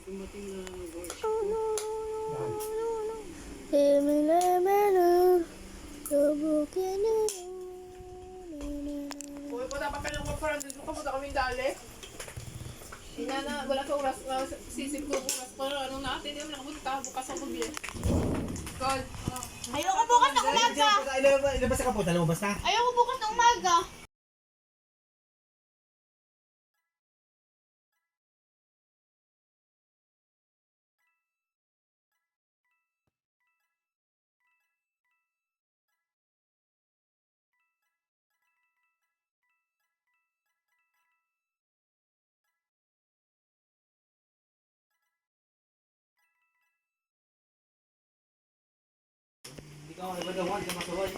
Uy, wala pa kayong work dito ka muna kami dali. Inana, wala ka oras, sisip ko oras ko, ano natin, yung nakapunta, bukas ako biya. God. Ayoko bukas ng umaga. Ilabas ka po, lumabas na. Ayoko bukas ng umaga. Ikaw, ibadawan, ka masuloy.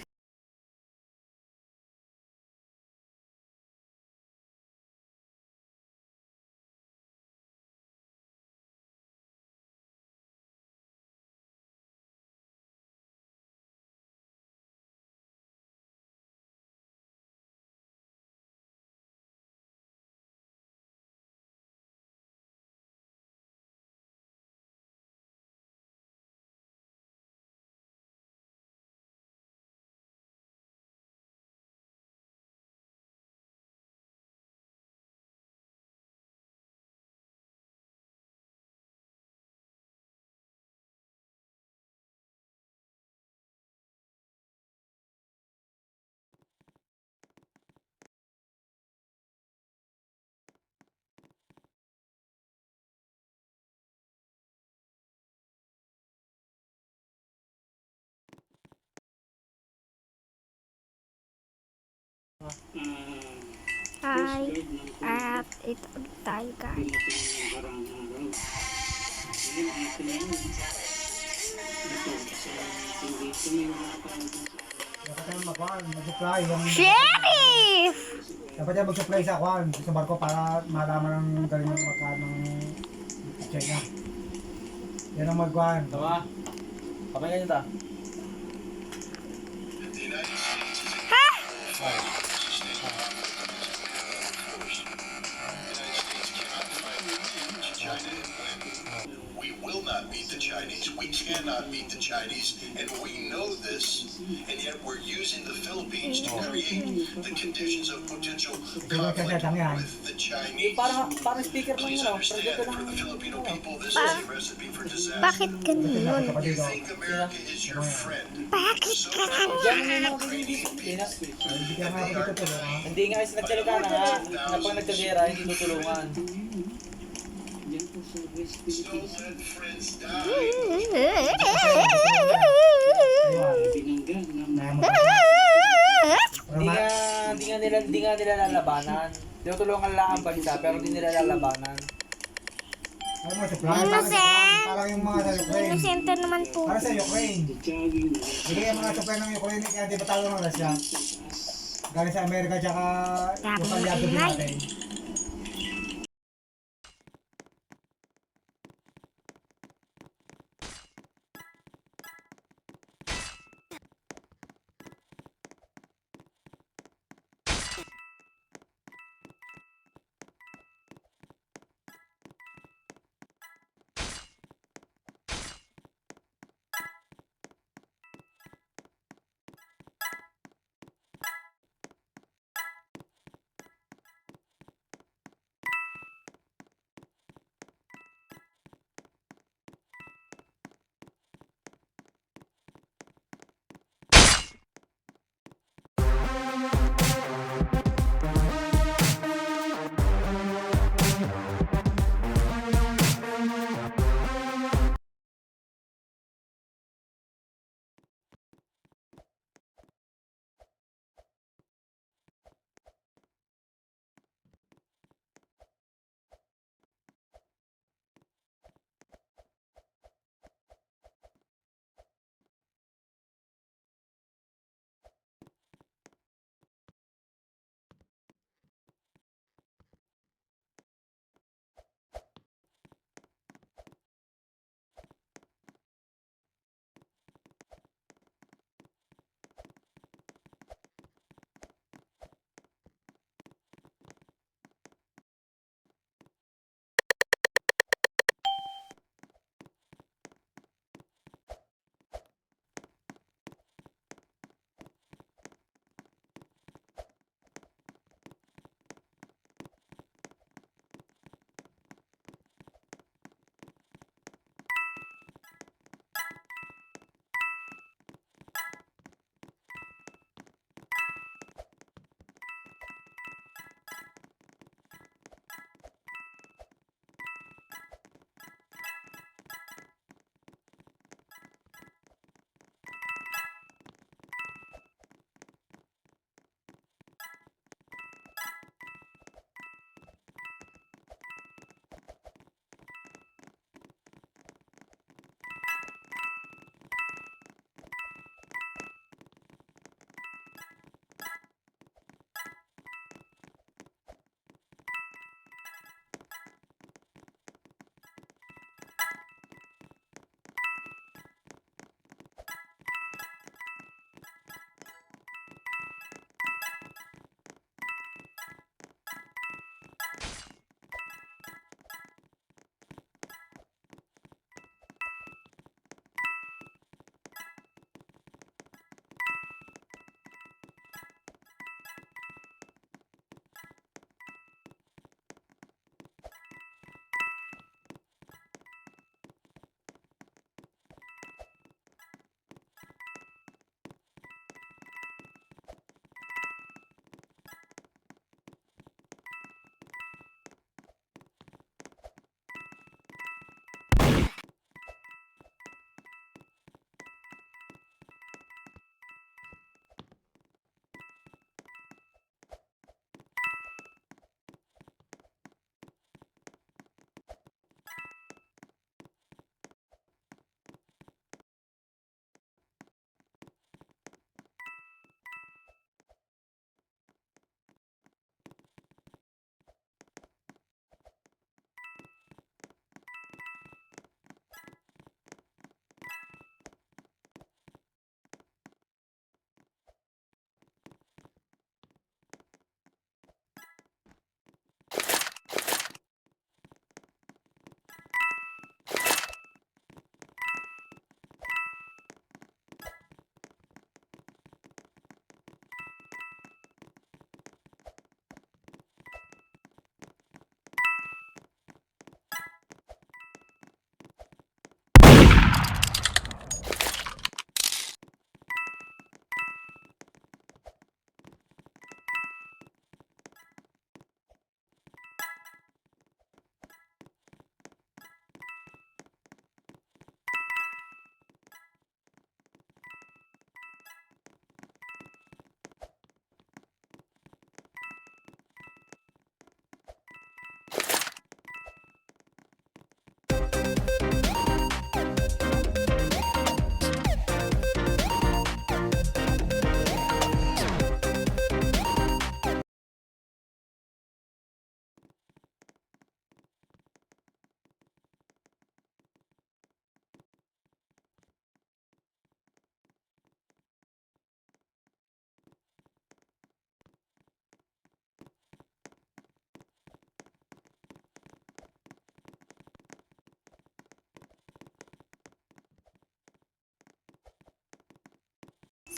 Hi, at ito tayo guys. Dapat tayo mag-supply. Sheriff! Dapat tayo mag-supply sa kwan, sa barko para malaman ang galing ng magkano ng check niya. Yan ang mag-kwan. Tama. Kamay ganyan ta. We will not beat the Chinese. We cannot beat the Chinese, and we know this, and yet we're using the Philippines to create the conditions of potential conflict with the Chinese. Parang speaker lang Please yun. understand that for the Filipino people, this is a recipe for disaster. Bakit ganun? You think America is your friend. Bakit So ganun? Diyan yung mga Ukrainian people. Hindi ka nga kapitulong ha. Hindi nga is nagsalita na nga na pag nagkagera hindi tutulungan. Don't let friends die. Hindi nga nila lalabanan. Tinutulungan lang ang bansa pero hindi nila lalabanan. Ano mo, supply? Innocent! Parang yung mga sa Ukraine. Inosente naman po. Para sa Ukraine. Bigay ang mga supply ng Ukraine kaya di ba talo ng Russia? Galing sa Amerika tsaka yung kalyado din natin.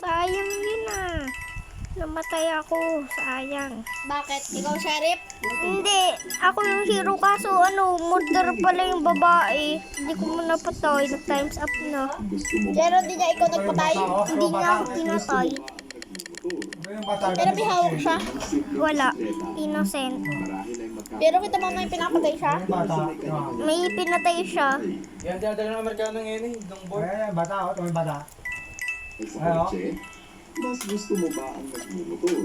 Sayang yun ah. Namatay ako. Sayang. Bakit? Ikaw, Sheriff? Hindi. Ako yung hero kaso murder pala yung babae. Hindi ko mo napatay. Nag-times up na. Pero di niya ikaw nagpatay. Hindi niya ako pinatay. Ano yung bata? Pero may hawak siya. Wala. Innocent. Pero kita mo may pinapatay siya. Yung bata. May pinatay siya. Yan, dinadala ng Amerikano ngayon eh, ng board. Eh, bata, oh, ito may bata. Sa kotse, mas gusto mo ba ang nagmumotor?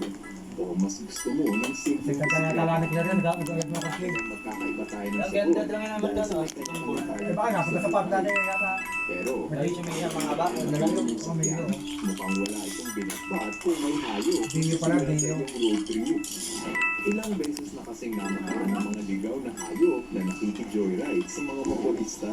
O mas gusto mo ng simple Sige, kaya talanit na rin, nag-ulit mo kasi. magkakaiba tayo ng Ang sagot? ganda lang ng Amerikano. Dahil sa may kanya Eh, baka nga, pagka sa pagdali, yata. Pero, Dahil siya may mga ba? sasakyan, mukhang wala itong binatbat kung may hayop. Diyo pala, Sa diyo. yung road trip. Ilang beses na kasing namatayan ng mga ligaw na hayop na nakiki-joyride sa mga motorista.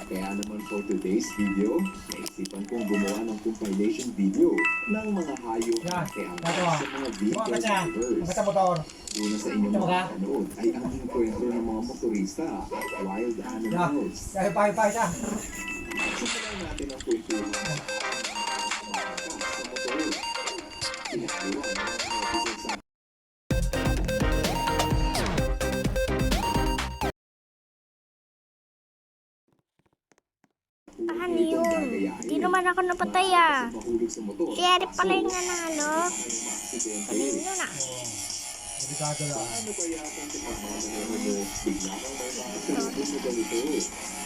Kaya naman for today's video, naisipan kong gumawa ng compilation video ng mga hayop na Yan, keangkas ito ah. sa mga Mga vehicle katsa, drivers. mga sa motor. Una sa inyong Ito mga ba? panood ay ang encuentro ng mga motorista at wild Yan, animals. kaya pahay-pahay siya. Simulan natin ang kwentuhan ng mga keangkas sa motor. Pinagdiwan ng mga netizens sa Ano yun? Hindi naman ako napatay ah. mahulog sa motor. Sheriff pala yung nanalo. Aksidente. Kanina na. Delikado lang. Ano kaya kung tingnan mo bigla kang may mga kalabos na ganito?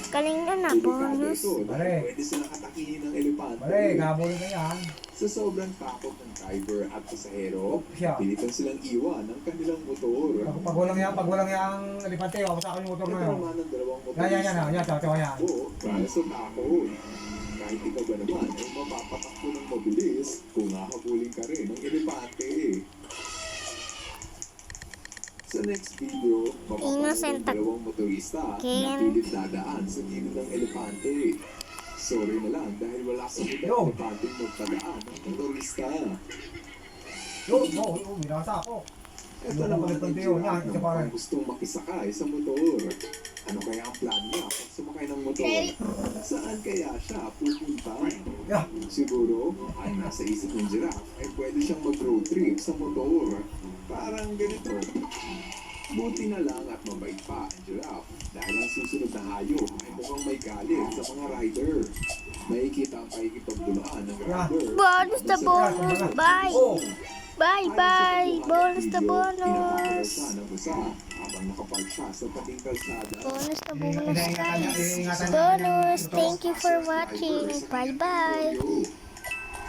Kanina na. Bonus. Pare. Pwede silang atakihin ng elepante. Pare, gabulin na yan. Sa sobrang takot ng driver at pasahero, Siya. pilitan silang iwan ang kanilang motor. Pag walang yung elefante, ako sa akin yung motor na yun. Katraman ng dalawang Yan, tawa yan. O, para sa takot. Kahit ikaw ba naman ay mapapatakbo ng mabilis kung hahabulin ka rin ng elepante. Sa next video, Innocent mapapanood ang dalawang motorista na Ken. pilit dadaan sa gilid ng elepante. Sorry na lang dahil wala sa mga Yo. elepante magpadaan ng motorista. Binasa ako. Ito Ano naman ba ang pala yun? giraffe Isa na pa rin. mukhang gustong makisakay sa motor. Ano kaya ang plan niya pag sumakay ng motor? Saan kaya siya pupunta? Yeah. Siguro, ang nasa isip ng giraffe ay pwede siyang mag-road trip sa motor. Parang ganito. Buti na lang at mabait pa ang giraffe dahil ang susunod na hayop ay mukhang may galit sa mga rider. Makikita ang pakikipagdumaan ng rider. Bonus na bonus. Bye. Oh, Bye. Bonus na bonus. Pinapakalasan ng isa habang nakapark siya sa tabing kalsada. Bonus na bonus ingatan niya, guys. ingatan niya. Bonus. Thank you for watching. Bye-bye.